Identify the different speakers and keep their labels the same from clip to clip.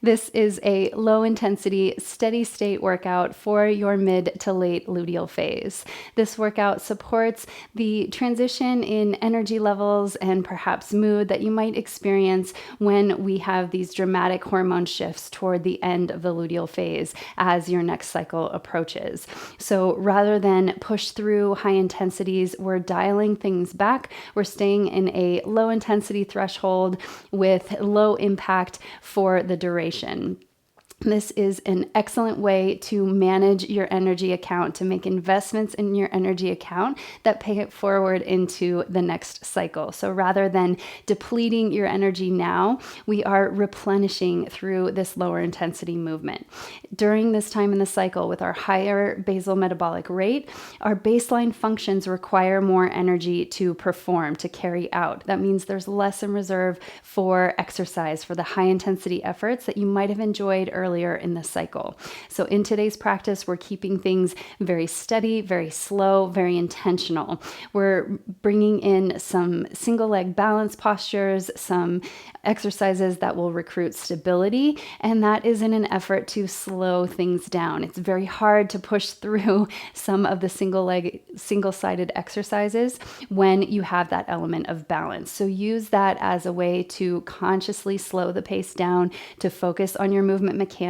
Speaker 1: This is a low intensity, steady state workout for your mid to late luteal phase. This workout supports the transition in energy levels and perhaps mood that you might experience when we have these dramatic hormone shifts toward the end of the luteal phase as your next cycle approaches. So rather than push through high intensities, we're dialing things back. We're staying in a low intensity threshold with low impact for the duration. This is an excellent way to manage your energy account, to make investments in your energy account that pay it forward into the next cycle. So rather than depleting your energy now, we are replenishing through this lower intensity movement. During this time in the cycle with our higher basal metabolic rate, our baseline functions require more energy to perform, to carry out. That means there's less in reserve for exercise, for the high intensity efforts that you might have enjoyed earlier in the cycle. So in today's practice, we're keeping things very steady, very slow, very intentional. We're bringing in some single leg balance postures, some exercises that will recruit stability, and that is in an effort to slow things down. It's very hard to push through some of the single-sided exercises when you have that element of balance. So use that as a way to consciously slow the pace down, to focus on your movement mechanics,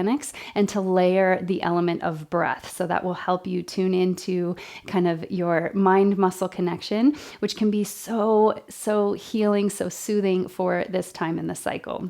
Speaker 1: and to layer the element of breath. So that will help you tune into kind of your mind-muscle connection, which can be so healing, so soothing for this time in the cycle.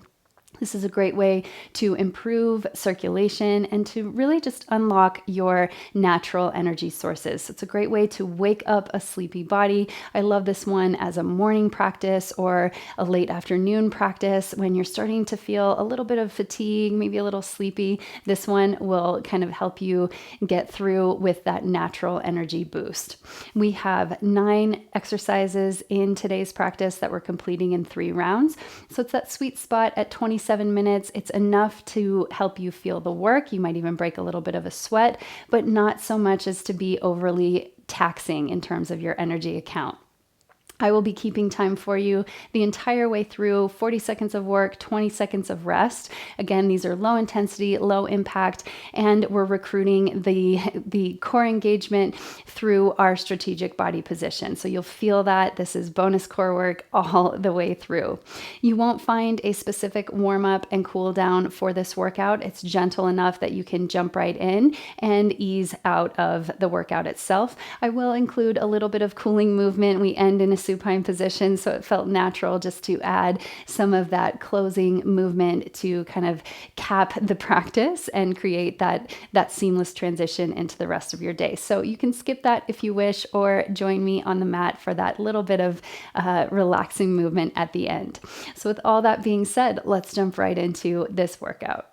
Speaker 1: This is a great way to improve circulation and to really just unlock your natural energy sources. So it's a great way to wake up a sleepy body. I love this one as a morning practice or a late afternoon practice when you're starting to feel a little bit of fatigue, maybe a little sleepy. This one will kind of help you get through with that natural energy boost. We have 9 exercises in today's practice that we're completing in 3 rounds. So it's that sweet spot at 27 minutes. It's enough to help you feel the work. You might even break a little bit of a sweat, but not so much as to be overly taxing in terms of your energy account. I will be keeping time for you the entire way through, 40 seconds of work, 20 seconds of rest. Again, these are low intensity, low impact, and we're recruiting the core engagement through our strategic body position. So you'll feel that this is bonus core work all the way through. You won't find a specific warm up and cool down for this workout. It's gentle enough that you can jump right in and ease out of the workout itself. I will include a little bit of cooling movement. We end in a supine position, so it felt natural just to add some of that closing movement to kind of cap the practice and create that seamless transition into the rest of your day. So you can skip that if you wish, or join me on the mat for that little bit of relaxing movement at the end. So with all that being said, let's jump right into this workout.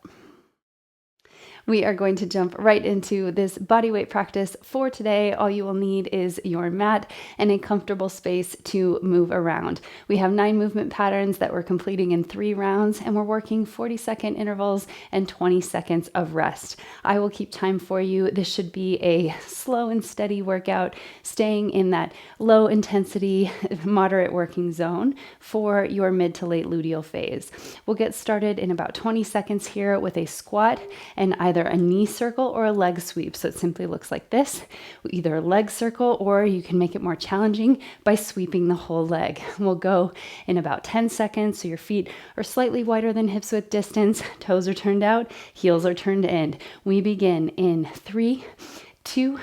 Speaker 1: We are going to jump right into this bodyweight practice for today. All you will need is your mat and a comfortable space to move around. We have 9 movement patterns that we're completing in 3 rounds, and we're working 40-second intervals and 20 seconds of rest. I will keep time for you. This should be a slow and steady workout, staying in that low intensity, moderate working zone for your mid to late luteal phase. We'll get started in about 20 seconds here with a squat and either a knee circle or a leg sweep. So it simply looks like this, either a leg circle, or you can make it more challenging by sweeping the whole leg. We'll go in about 10 seconds. So your feet are slightly wider than hips width distance, toes are turned out, heels are turned in. We begin in 3, 2,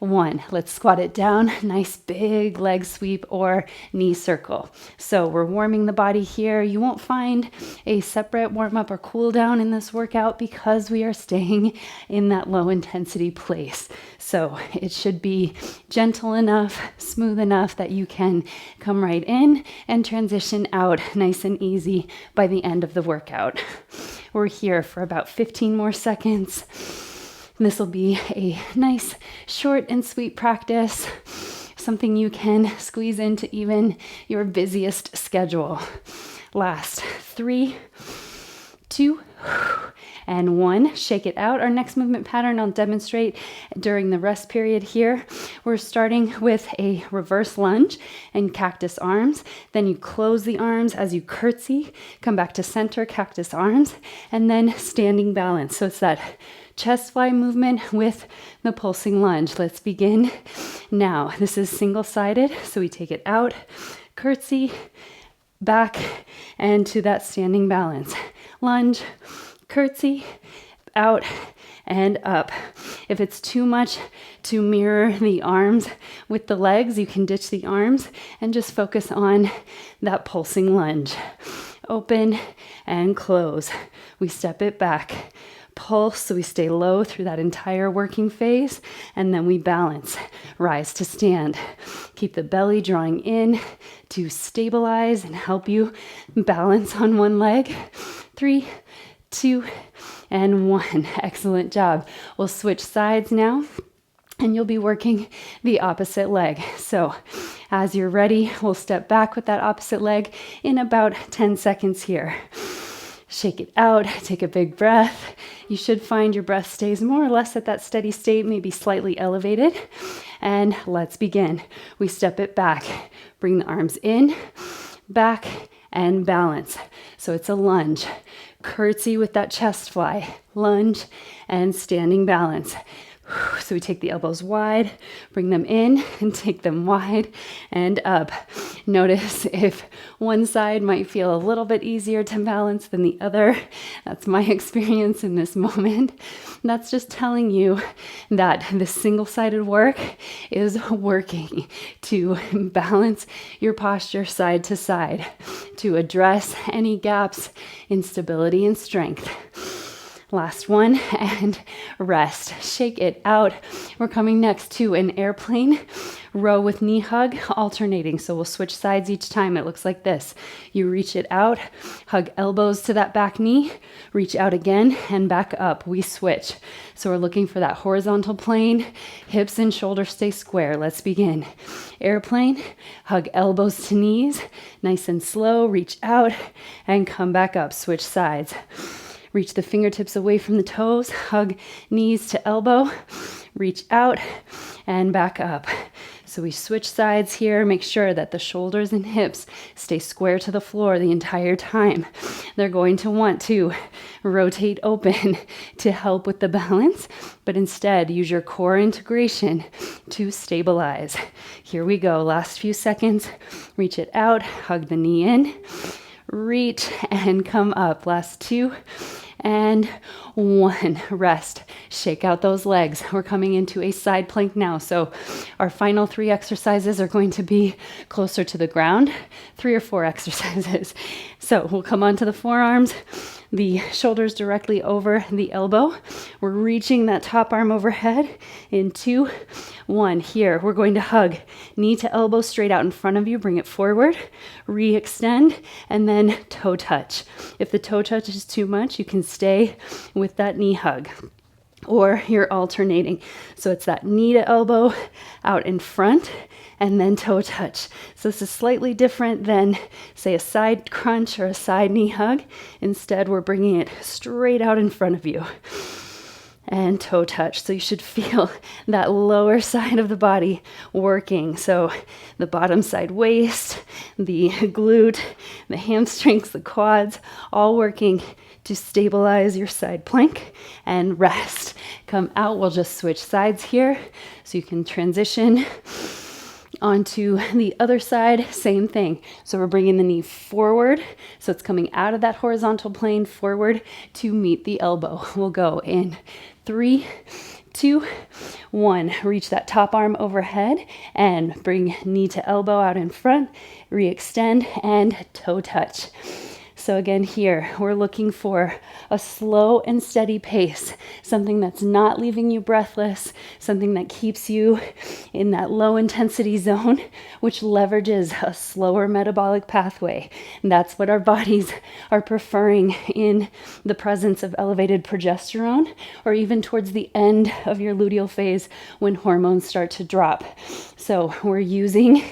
Speaker 1: 1. Let's squat it down. Nice big leg sweep or knee circle. So we're warming the body here. You won't find a separate warm up or cool down in this workout because we are staying in that low intensity place. So it should be gentle enough, smooth enough that you can come right in and transition out nice and easy by the end of the workout. We're here for about 15 more seconds. This will be a nice, short and sweet practice, something you can squeeze into even your busiest schedule. Last 3, 2, and 1. Shake it out. Our next movement pattern I'll demonstrate during the rest period here. We're starting with a reverse lunge and cactus arms. Then you close the arms as you curtsy, come back to center, cactus arms, and then standing balance. So it's that chest fly movement with the pulsing lunge. Let's begin now. This is single-sided, so we take it out, curtsy, back, and to that standing balance. Lunge, curtsy, out, and up. If it's too much to mirror the arms with the legs, you can ditch the arms and just focus on that pulsing lunge. Open and close. We step it back. Pulse, so we stay low through that entire working phase, and then we balance. Rise to stand. Keep the belly drawing in to stabilize and help you balance on one leg. 3, 2, and 1. Excellent job. We'll switch sides now, and you'll be working the opposite leg. So as you're ready, we'll step back with that opposite leg in about 10 seconds here. Shake it out, take a big breath. You should find your breath stays more or less at that steady state, maybe slightly elevated. And let's begin. We step it back, bring the arms in, back, and balance. So it's a lunge. Curtsy with that chest fly, lunge, and standing balance. So we take the elbows wide, bring them in, and take them wide and up. Notice if one side might feel a little bit easier to balance than the other. That's my experience in this moment. That's just telling you that the single-sided work is working to balance your posture side to side, to address any gaps in stability and strength. Last one, and rest. Shake it out. We're coming next to an airplane row with knee hug, alternating. So we'll switch sides each time. It looks like this. You reach it out, hug elbows to that back knee, reach out again, and back up. We switch. So we're looking for that horizontal plane. Hips and shoulders stay square. Let's begin. Airplane, hug elbows to knees, nice and slow. Reach out and come back up. Switch sides. Reach the fingertips away from the toes, hug knees to elbow, reach out and back up. So we switch sides here, make sure that the shoulders and hips stay square to the floor the entire time. They're going to want to rotate open to help with the balance, but instead use your core integration to stabilize. Here we go, last few seconds. Reach it out, hug the knee in, reach and come up. Last 2 and 1. Rest. Shake out those legs. We're coming into a side plank now. So our final 3 exercises are going to be closer to the ground, 3 or 4 exercises. So we'll come onto the forearms, the shoulders directly over the elbow. We're reaching that top arm overhead in 2, 1. Here, we're going to hug knee to elbow straight out in front of you. Bring it forward, re-extend, and then toe touch. If the toe touch is too much, you can stay with that knee hug. Or you're alternating. So it's that knee to elbow out in front and then toe touch. So this is slightly different than, say, a side crunch or a side knee hug. Instead, we're bringing it straight out in front of you. And toe touch. So you should feel that lower side of the body working. So the bottom side waist, the glute, the hamstrings, the quads, all working to stabilize your side plank and rest. Come out. We'll just switch sides here so you can transition onto the other side. Same thing. So we're bringing the knee forward. So it's coming out of that horizontal plane forward to meet the elbow. We'll go in 3, 2, 1. Reach that top arm overhead and bring knee to elbow out in front. Re-extend and toe touch. So again, here, we're looking for a slow and steady pace, something that's not leaving you breathless, something that keeps you in that low intensity zone, which leverages a slower metabolic pathway. And that's what our bodies are preferring in the presence of elevated progesterone, or even towards the end of your luteal phase when hormones start to drop. So we're using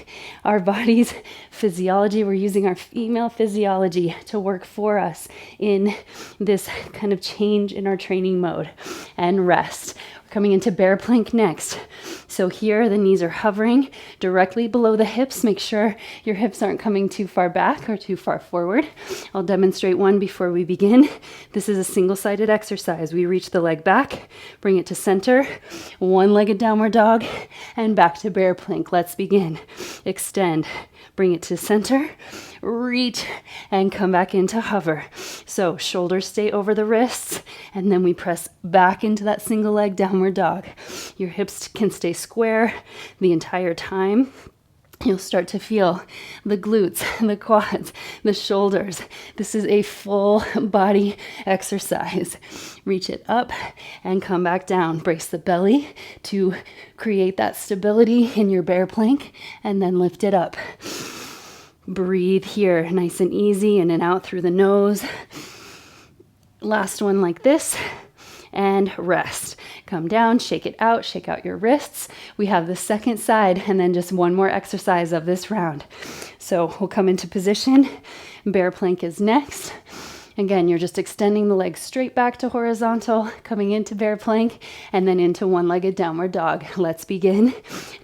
Speaker 1: our body's physiology, we're using our female physiology to work for us in this kind of change in our training mode. And rest. We're coming into bear plank next. So here the knees are hovering directly below the hips. Make sure your hips aren't coming too far back or too far forward. I'll demonstrate one before we begin. This is a single-sided exercise. We reach the leg back, bring it to center, one-legged downward dog, and back to bear plank. Let's begin. Extend, bring it to center, reach, and come back into hover. So shoulders stay over the wrists, and then we press back into that single leg downward dog. Your hips can stay square the entire time. You'll start to feel the glutes, the quads, the shoulders. This is a full body exercise. Reach it up and come back down. Brace the belly to create that stability in your bear plank, and then lift it up. Breathe here, nice and easy, in and out through the nose. Last one like this, and rest. Come down, shake it out, shake out your wrists. We have the second side, and then just one more exercise of this round. So we'll come into position. Bear plank is next. Again, you're just extending the legs straight back to horizontal, coming into bear plank, and then into one-legged downward dog. Let's begin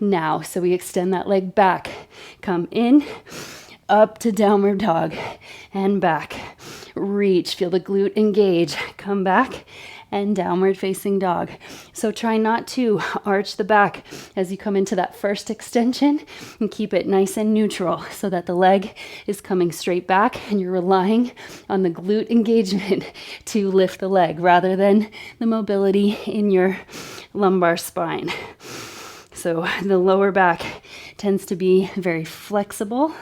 Speaker 1: now. So we extend that leg back, come in, up to downward dog, and back. Reach, feel the glute engage, come back, and downward facing dog. So try not to arch the back as you come into that first extension, and keep it nice and neutral so that the leg is coming straight back and you're relying on the glute engagement to lift the leg rather than the mobility in your lumbar spine. So the lower back tends to be very flexible.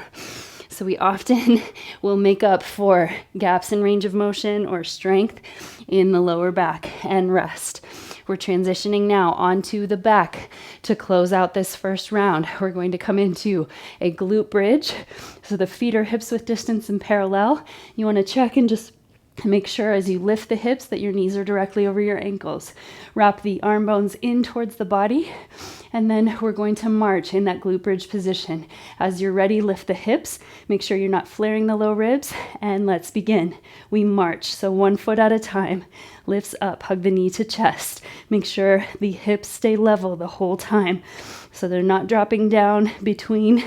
Speaker 1: So we often will make up for gaps in range of motion or strength in the lower back and rest. We're transitioning now onto the back to close out this first round. We're going to come into a glute bridge. So the feet are hips width distance and parallel. You want to check and just make sure as you lift the hips that your knees are directly over your ankles. Wrap the arm bones in towards the body, and then we're going to march in that glute bridge position. As you're ready, lift the hips. Make sure you're not flaring the low ribs, and let's begin. We march, so 1 foot at a time. Lifts up, hug the knee to chest. Make sure the hips stay level the whole time, so they're not dropping down between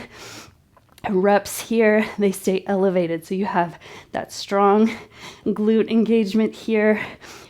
Speaker 1: reps here. They stay elevated, so you have that strong glute engagement here.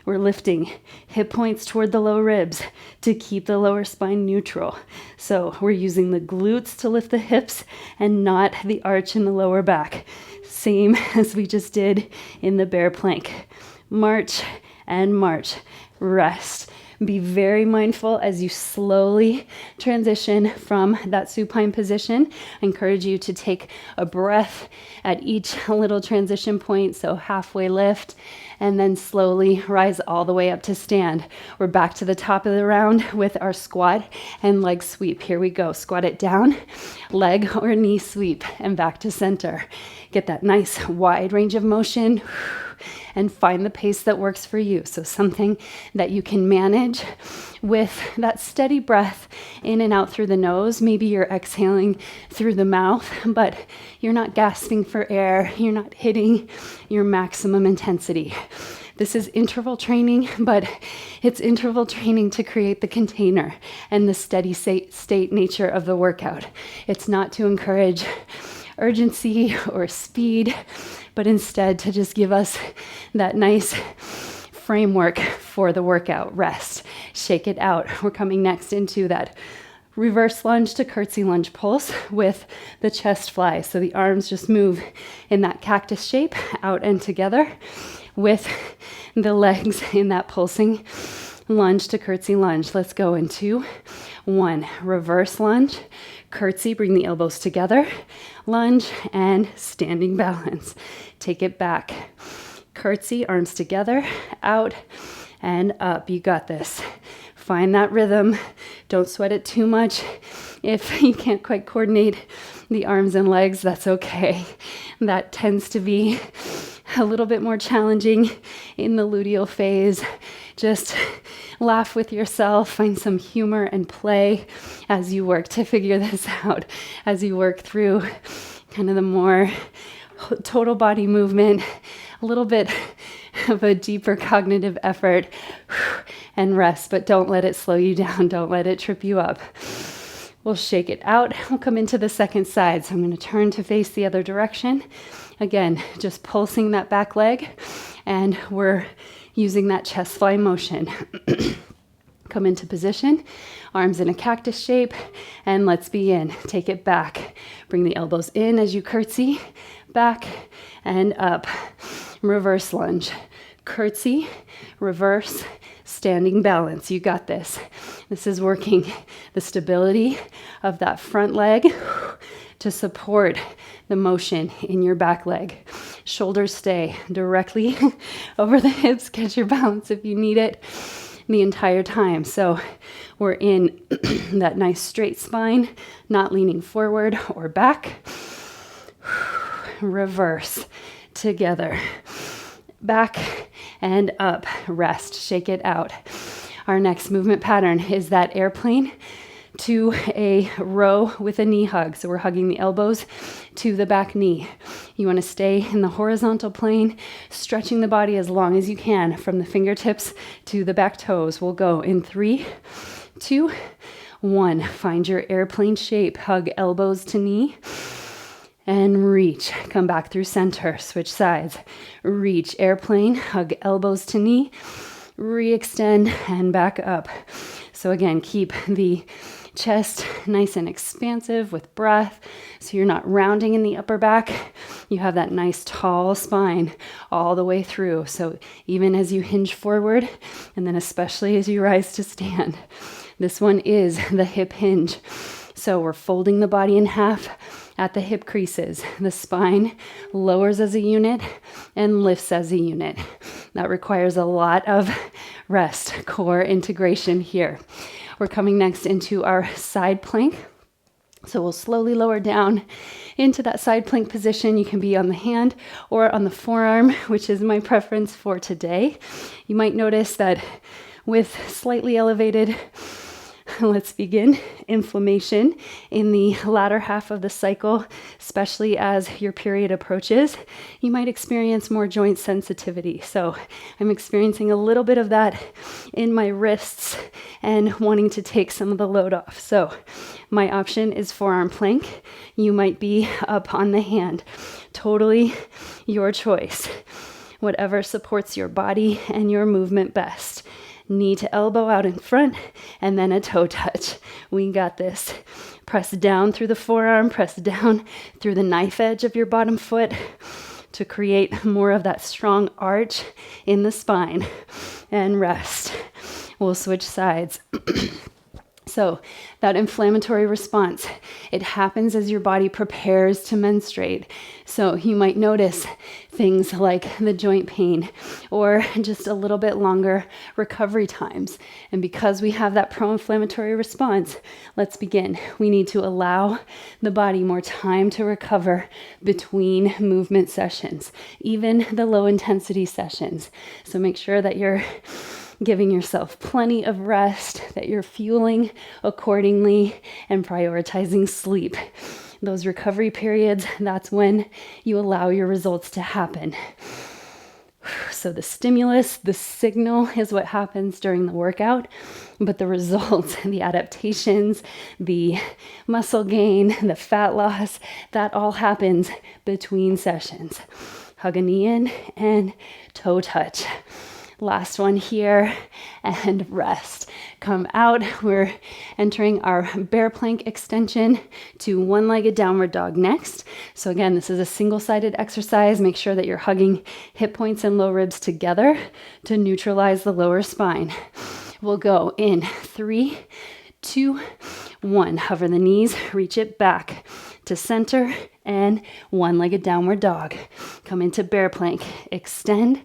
Speaker 1: We're lifting hip points toward the low ribs to keep the lower spine neutral. So we're using the glutes to lift the hips and not the arch in the lower back. Same as we just did in the bear plank. March and march. Rest. Be very mindful as you slowly transition from that supine position. I encourage you to take a breath at each little transition point, so halfway lift, and then slowly rise all the way up to stand. We're back to the top of the round with our squat and leg sweep. Here we go. Squat it down, leg or knee sweep, and back to center. Get that nice wide range of motion and find the pace that works for you. So something that you can manage with that steady breath in and out through the nose. Maybe you're exhaling through the mouth, but you're not gasping for air. You're not hitting your maximum intensity. This is interval training, but it's interval training to create the container and the steady state nature of the workout. It's not to encourage urgency or speed, but instead to just give us that nice framework for the workout. Rest, shake it out. We're coming next into that reverse lunge to curtsey lunge pulse with the chest fly. So the arms just move in that cactus shape out and together with the legs in that pulsing lunge to curtsey lunge. Let's go in 2, 1. Reverse lunge, curtsey, bring the elbows together, lunge, and standing balance. Take it back. Curtsey, arms together, out and up. You got this. Find that rhythm. Don't sweat it too much. If you can't quite coordinate the arms and legs, that's okay. That tends to be a little bit more challenging in the luteal phase. Just laugh with yourself, find some humor and play as you work to figure this out, as you work through kind of the more total body movement, a little bit of a deeper cognitive effort, and rest, but don't let it slow you down. Don't let it trip you up. We'll shake it out. We'll come into the second side. So I'm going to turn to face the other direction. Again, just pulsing that back leg, and we're using that chest fly motion. Come into position, arms in a cactus shape, and let's begin. Take it back. Bring the elbows in as you curtsy, back and up. Reverse lunge. Curtsy, reverse, standing balance. You got this. This is working the stability of that front leg to support the motion in your back leg. Shoulders stay directly over the hips. Catch your balance if you need it the entire time. So we're in that nice straight spine, not leaning forward or back. Reverse together. Back and up. Rest. Shake it out. Our next movement pattern is that airplane to a row with a knee hug. So we're hugging the elbows to the back knee. You want to stay in the horizontal plane, stretching the body as long as you can from the fingertips to the back toes. We'll go in 3, 2, 1. Find your airplane shape. Hug elbows to knee and reach. Come back through center. Switch sides. Reach, airplane, hug elbows to knee, re-extend and back up. So again, keep the chest nice and expansive with breath, so you're not rounding in the upper back. You have that nice tall spine all the way through. So even as you hinge forward, and then especially as you rise to stand, this one is the hip hinge. So we're folding the body in half at the hip creases. The spine lowers as a unit and lifts as a unit. That requires a lot of rest, core integration here. We're coming next into our side plank. So we'll slowly lower down into that side plank position. You can be on the hand or on the forearm, which is my preference for today. You might notice that with slightly elevated, let's begin, inflammation in the latter half of the cycle, especially as your period approaches, you might experience more joint sensitivity. So I'm experiencing a little bit of that in my wrists and wanting to take some of the load off. So my option is forearm plank. You might be up on the hand. Totally your choice. Whatever supports your body and your movement best. Knee to elbow out in front, and then a toe touch. We got this. Press down through the forearm, press down through the knife edge of your bottom foot to create more of that strong arch in the spine. And rest. We'll switch sides. So that inflammatory response, it happens as your body prepares to menstruate. So you might notice things like the joint pain or just a little bit longer recovery times. And because we have that pro-inflammatory response, let's begin. We need to allow the body more time to recover between movement sessions, even the low intensity sessions. So make sure that you're giving yourself plenty of rest, that you're fueling accordingly, and prioritizing sleep. Those recovery periods, that's when you allow your results to happen. So the stimulus, the signal is what happens during the workout, but the results, the adaptations, the muscle gain, the fat loss, that all happens between sessions. Hug a knee in and toe touch. Last one here, and rest. Come out. We're entering our bear plank extension to one-legged downward dog next. So again, this is a single-sided exercise. Make sure that you're hugging hip points and low ribs together to neutralize the lower spine. We'll go in 3, 2, 1. Hover the knees, reach it back to center, and one-legged downward dog. Come into bear plank, extend,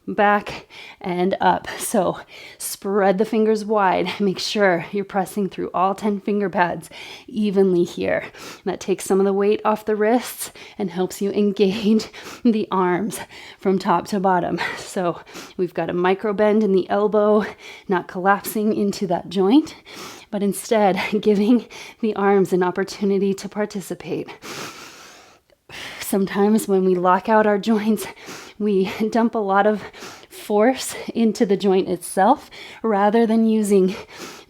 Speaker 1: back and up. So spread the fingers wide. Make sure you're pressing through all 10 finger pads evenly here. That takes some of the weight off the wrists and helps you engage the arms from top to bottom. So we've got a micro bend in the elbow, not collapsing into that joint, but instead giving the arms an opportunity to participate. Sometimes when we lock out our joints, we dump a lot of force into the joint itself rather than using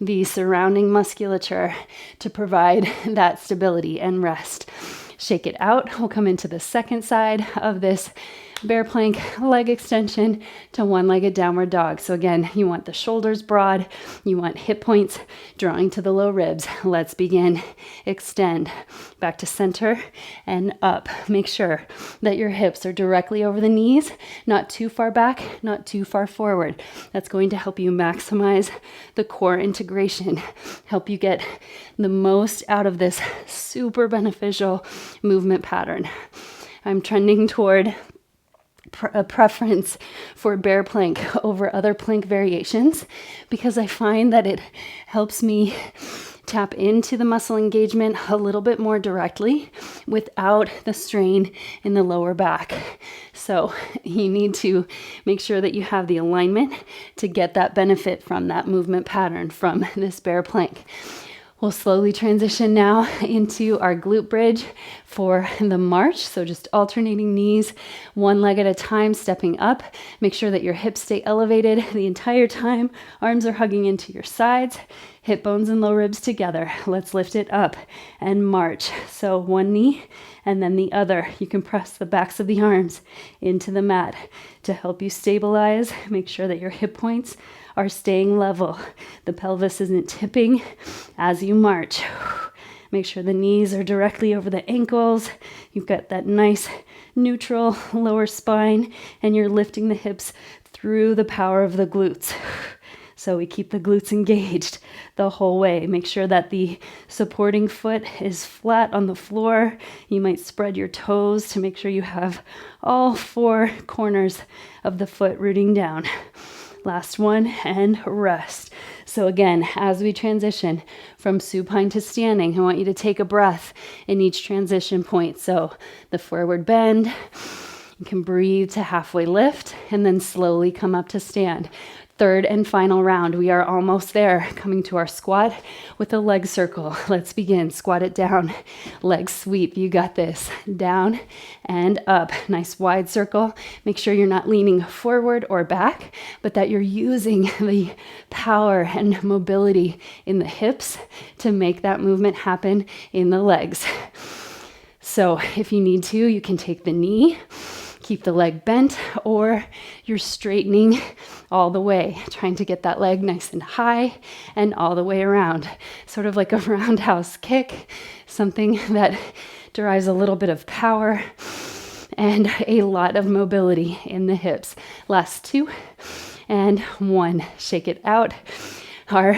Speaker 1: the surrounding musculature to provide that stability and rest. Shake it out. We'll come into the second side of this bear plank leg extension to one-legged downward dog. So again, you want the shoulders broad, you want hip points drawing to the low ribs. Let's begin. Extend back to center and up. Make sure that your hips are directly over the knees, not too far back, not too far forward. That's going to help you maximize the core integration, help you get the most out of this super beneficial movement pattern. I'm trending toward a preference for bear plank over other plank variations because I find that it helps me tap into the muscle engagement a little bit more directly without the strain in the lower back. So you need to make sure that you have the alignment to get that benefit from that movement pattern from this bear plank. We'll slowly transition now into our glute bridge for the march. So just alternating knees, one leg at a time, stepping up. Make sure that your hips stay elevated the entire time. Arms are hugging into your sides, hip bones and low ribs together. Let's lift it up and march. So one knee and then the other. You can press the backs of the arms into the mat to help you stabilize. Make sure that your hip points are staying level. The pelvis isn't tipping as you march. Make sure the knees are directly over the ankles. You've got that nice neutral lower spine and you're lifting the hips through the power of the glutes. So we keep the glutes engaged the whole way. Make sure that the supporting foot is flat on the floor. You might spread your toes to make sure you have all four corners of the foot rooting down. Last one, and rest. So again, as we transition from supine to standing, I want you to take a breath in each transition point. So the forward bend, you can breathe to halfway lift, and then slowly come up to stand. Third and final round. We are almost there, coming to our squat with a leg circle. Let's begin. Squat it down. Leg sweep. You got this. Down and up. Nice wide circle. Make sure you're not leaning forward or back, but that you're using the power and mobility in the hips to make that movement happen in the legs. So if you need to, you can take the knee, keep the leg bent, or you're straightening all the way, trying to get that leg nice and high and all the way around. Sort of like a roundhouse kick, something that derives a little bit of power and a lot of mobility in the hips. Last two and one. Shake it out. Our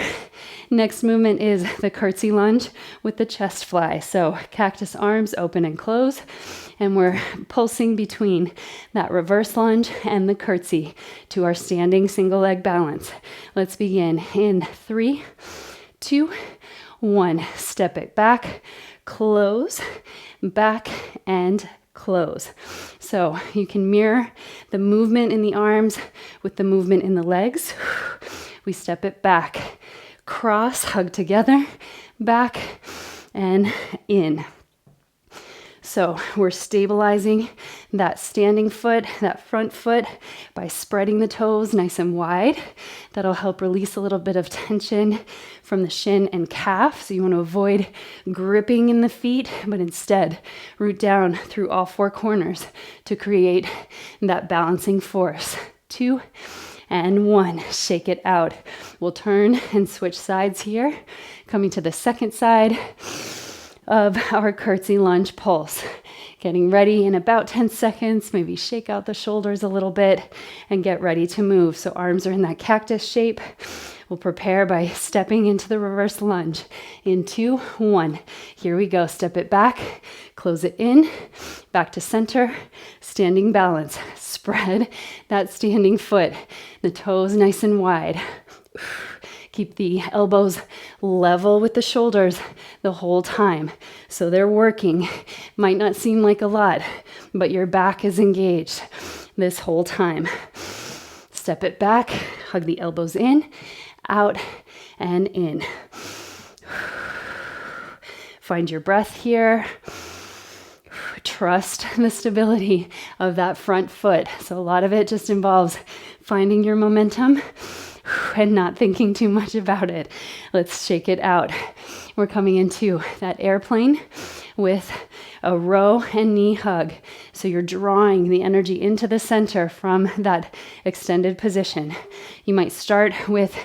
Speaker 1: next movement is the curtsey lunge with the chest fly. So cactus arms open and close. And we're pulsing between that reverse lunge and the curtsey to our standing single leg balance. Let's begin in 3, 2, 1. Step it back, close, back, and close. So you can mirror the movement in the arms with the movement in the legs. We step it back, cross, hug together, back, and in. So we're stabilizing that standing foot, that front foot, by spreading the toes nice and wide. That'll help release a little bit of tension from the shin and calf. So you want to avoid gripping in the feet, but instead root down through all four corners to create that balancing force. 2 and 1. Shake it out. We'll turn and switch sides here. Coming to the second side of our curtsey lunge pulse. Getting ready in about 10 seconds, maybe shake out the shoulders a little bit and get ready to move. So arms are in that cactus shape. We'll prepare by stepping into the reverse lunge. In 2, 1. Here we go. Step it back, close it in, back to center, standing balance. Spread that standing foot, the toes nice and wide. Keep the elbows level with the shoulders the whole time. So they're working. Might not seem like a lot, but your back is engaged this whole time. Step it back, hug the elbows in, out, and in. Find your breath here. Trust the stability of that front foot. So a lot of it just involves finding your momentum and not thinking too much about it. Let's shake it out. We're coming into that airplane with a row and knee hug. So you're drawing the energy into the center from that extended position. You might start with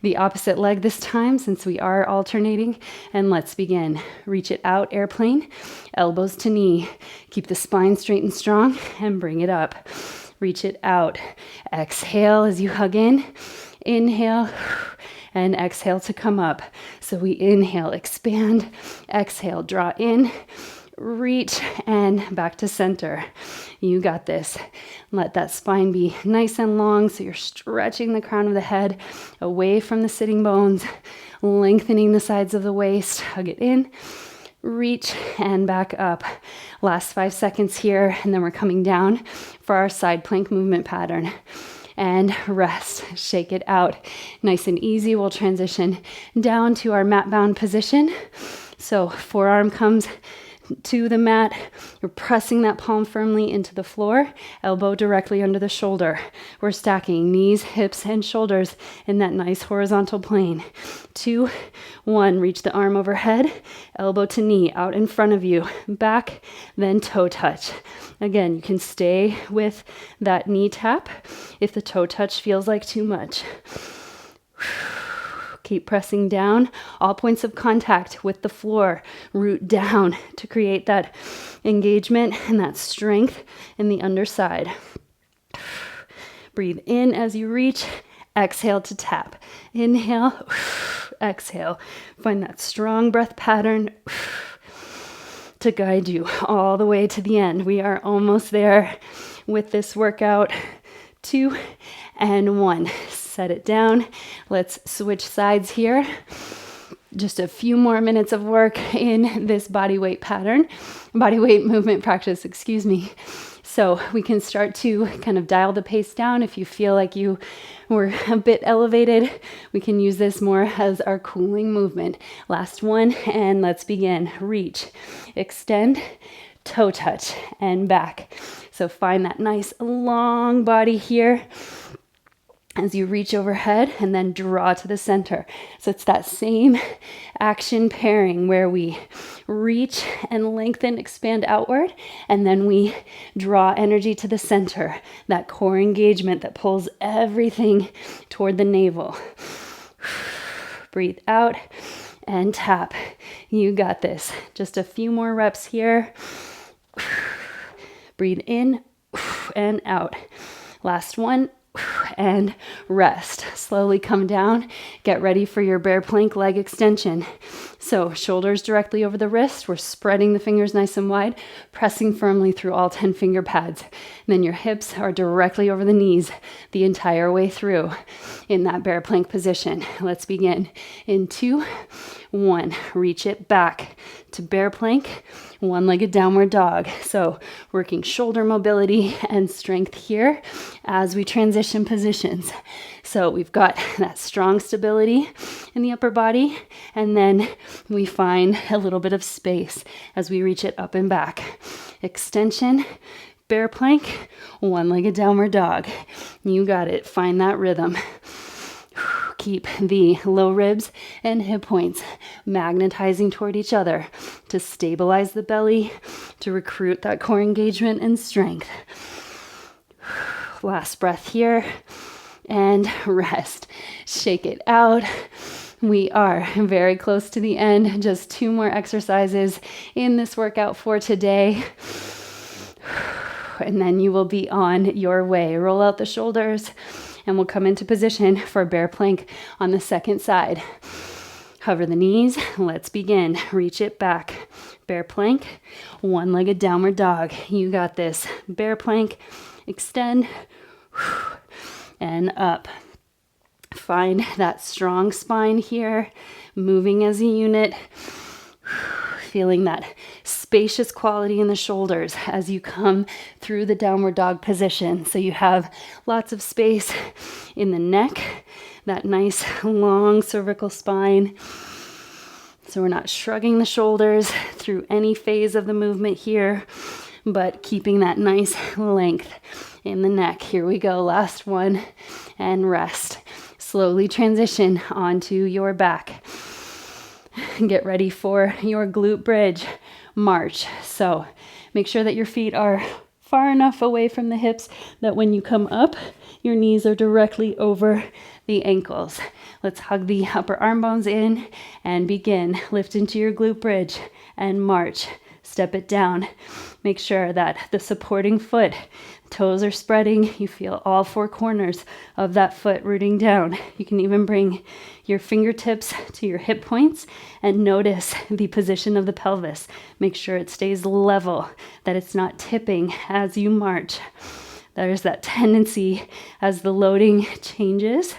Speaker 1: the opposite leg this time since we are alternating. And let's begin. Reach it out, airplane, elbows to knee. Keep the spine straight and strong and bring it up. Reach it out. Exhale as you hug in. Inhale and exhale to come up. So we inhale, expand, exhale, draw in, reach, and back to center. You got this. Let that spine be nice and long so you're stretching the crown of the head away from the sitting bones, lengthening the sides of the waist. Hug it in, reach, and back up. Last 5 seconds here, and then we're coming down for our side plank movement pattern. And rest, shake it out. Nice and easy, we'll transition down to our mat bound position. So forearm comes to the mat. You're pressing that palm firmly into the floor, elbow directly under the shoulder. We're stacking knees, hips, and shoulders in that nice horizontal plane. 2, 1, reach the arm overhead, elbow to knee out in front of you, back, then toe touch. Again, you can stay with that knee tap if the toe touch feels like too much. Keep pressing down, all points of contact with the floor, root down to create that engagement and that strength in the underside. Breathe in as you reach, exhale to tap. Inhale, exhale. Find that strong breath pattern to guide you all the way to the end. We are almost there with this workout. 2 and 1. Set it down. Let's switch sides here. Just a few more minutes of work in this body weight movement practice, excuse me. So we can start to kind of dial the pace down. If you feel like you were a bit elevated, we can use this more as our cooling movement. Last one, and let's begin. Reach, extend, toe touch, and back. So find that nice long body here as you reach overhead and then draw to the center. So it's that same action pairing where we reach and lengthen, expand outward, and then we draw energy to the center, that core engagement that pulls everything toward the navel. Breathe out and tap. You got this. Just a few more reps here. Breathe in and out. Last one. And rest. Slowly come down. Get ready for your bear plank leg extension. So shoulders directly over the wrist. We're spreading the fingers nice and wide, pressing firmly through all 10 finger pads. And then your hips are directly over the knees the entire way through in that bear plank position. Let's begin in 2, 1. Reach it back to bear plank. One-legged downward dog. So working shoulder mobility and strength here as we transition positions. So we've got that strong stability in the upper body, and then we find a little bit of space as we reach it up and back. Extension, bear plank, one-legged downward dog. You got it. Find that rhythm. Keep the low ribs and hip points magnetizing toward each other to stabilize the belly, to recruit that core engagement and strength. Last breath here and rest. Shake it out. We are very close to the end. Just 2 more exercises in this workout for today. And then you will be on your way. Roll out the shoulders. And we'll come into position for bear plank on the second side. Hover the knees. Let's begin. Reach it back. Bear plank. One-legged downward dog. You got this. Bear plank. Extend. And up. Find that strong spine here. Moving as a unit. Feeling that spacious quality in the shoulders as you come through the downward dog position. So you have lots of space in the neck, that nice long cervical spine. So we're not shrugging the shoulders through any phase of the movement here. but keeping that nice length in the neck. Here we go, last one, and rest. Slowly transition onto your back. Get ready for your glute bridge march. So make sure that your feet are far enough away from the hips that when you come up, your knees are directly over the ankles. Let's hug the upper arm bones in and begin. Lift into your glute bridge and march. Step it down. Make sure that the supporting foot, toes are spreading. You feel all four corners of that foot rooting down. You can even bring your fingertips to your hip points and notice the position of the pelvis. Make sure it stays level, that it's not tipping as you march. There's that tendency as the loading changes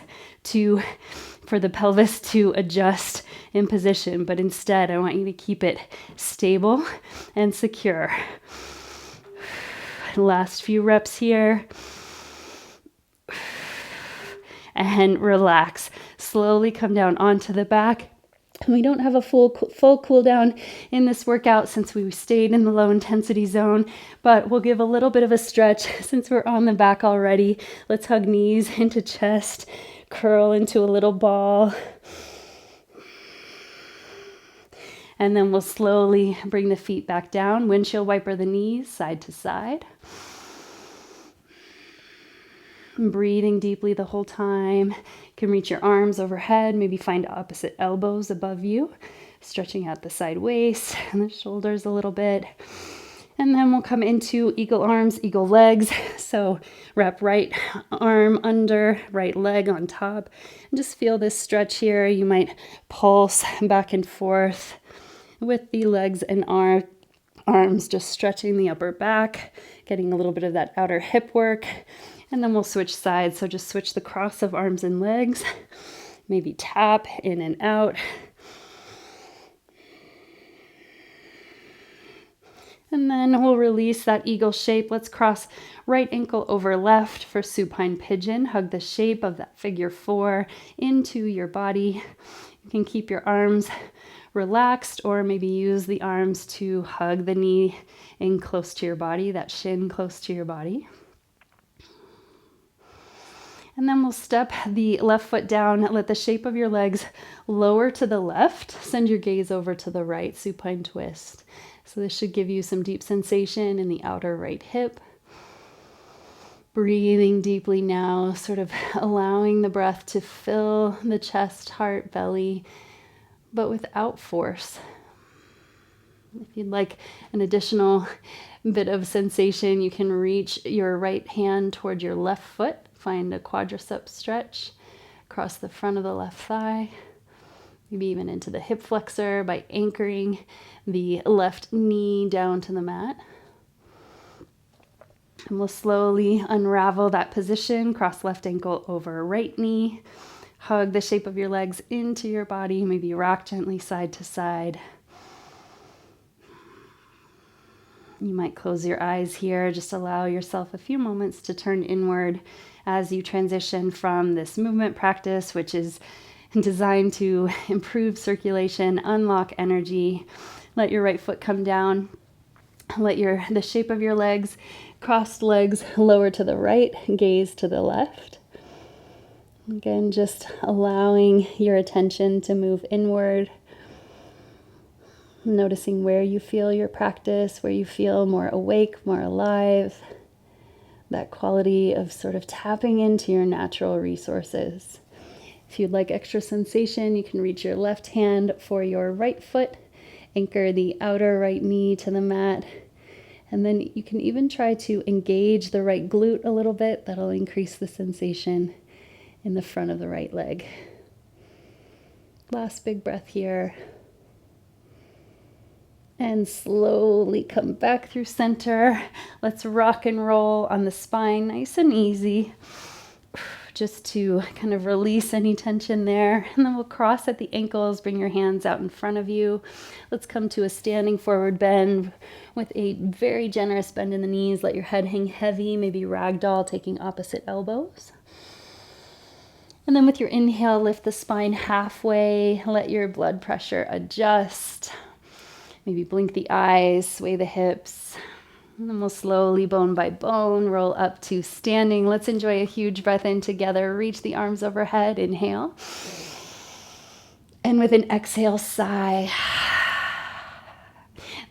Speaker 1: for the pelvis to adjust in position, but instead I want you to keep it stable and secure. Last few reps here. And relax. Slowly come down onto the back. We don't have a full cool down in this workout since we stayed in the low intensity zone, but we'll give a little bit of a stretch since we're on the back already. Let's hug knees into chest, curl into a little ball. And then we'll slowly bring the feet back down, windshield wiper the knees side to side. Breathing deeply the whole time. You can reach your arms overhead, maybe find opposite elbows above you, stretching out the side waist and the shoulders a little bit. And then we'll come into eagle arms, eagle legs. So wrap right arm under, right leg on top. And just feel this stretch here. You might pulse back and forth with the legs and arms, just stretching the upper back, getting a little bit of that outer hip work. And then we'll switch sides. So just switch the cross of arms and legs. Maybe tap in and out. And then we'll release that eagle shape. Let's cross right ankle over left for supine pigeon. Hug the shape of that figure 4 into your body. You can keep your arms relaxed or maybe use the arms to hug the knee in close to your body, that shin close to your body. And then we'll step the left foot down. Let the shape of your legs lower to the left. Send your gaze over to the right, supine twist. So this should give you some deep sensation in the outer right hip. Breathing deeply now, sort of allowing the breath to fill the chest, heart, belly, but without force. If you'd like an additional bit of sensation, you can reach your right hand toward your left foot. Find a quadricep stretch across the front of the left thigh, maybe even into the hip flexor by anchoring the left knee down to the mat. And we'll slowly unravel that position, cross left ankle over right knee. Hug the shape of your legs into your body, maybe rock gently side to side. You might close your eyes here, just allow yourself a few moments to turn inward as you transition from this movement practice, which is designed to improve circulation, unlock energy. Let your right foot come down. Let the shape of your legs, crossed legs, lower to the right, gaze to the left. Again, just allowing your attention to move inward. Noticing where you feel your practice, where you feel more awake, more alive. That quality of sort of tapping into your natural resources. If you'd like extra sensation, you can reach your left hand for your right foot, anchor the outer right knee to the mat, and then you can even try to engage the right glute a little bit. That'll increase the sensation in the front of the right leg. Last big breath here. And slowly come back through center. Let's rock and roll on the spine, nice and easy. Just to kind of release any tension there. And then we'll cross at the ankles, bring your hands out in front of you. Let's come to a standing forward bend with a very generous bend in the knees. Let your head hang heavy, maybe ragdoll, taking opposite elbows. And then with your inhale, lift the spine halfway. Let your blood pressure adjust. Maybe blink the eyes, sway the hips. And then we'll slowly, bone by bone, roll up to standing. Let's enjoy a huge breath in together. Reach the arms overhead. Inhale. And with an exhale, sigh.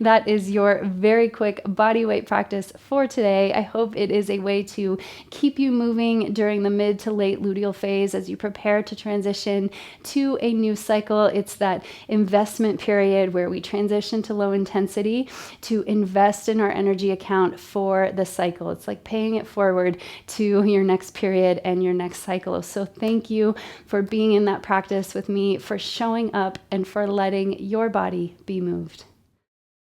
Speaker 1: That is your very quick body weight practice for today. I hope it is a way to keep you moving during the mid to late luteal phase as you prepare to transition to a new cycle. It's that investment period where we transition to low intensity to invest in our energy account for the cycle. It's like paying it forward to your next period and your next cycle. So thank you for being in that practice with me, for showing up, and for letting your body be moved.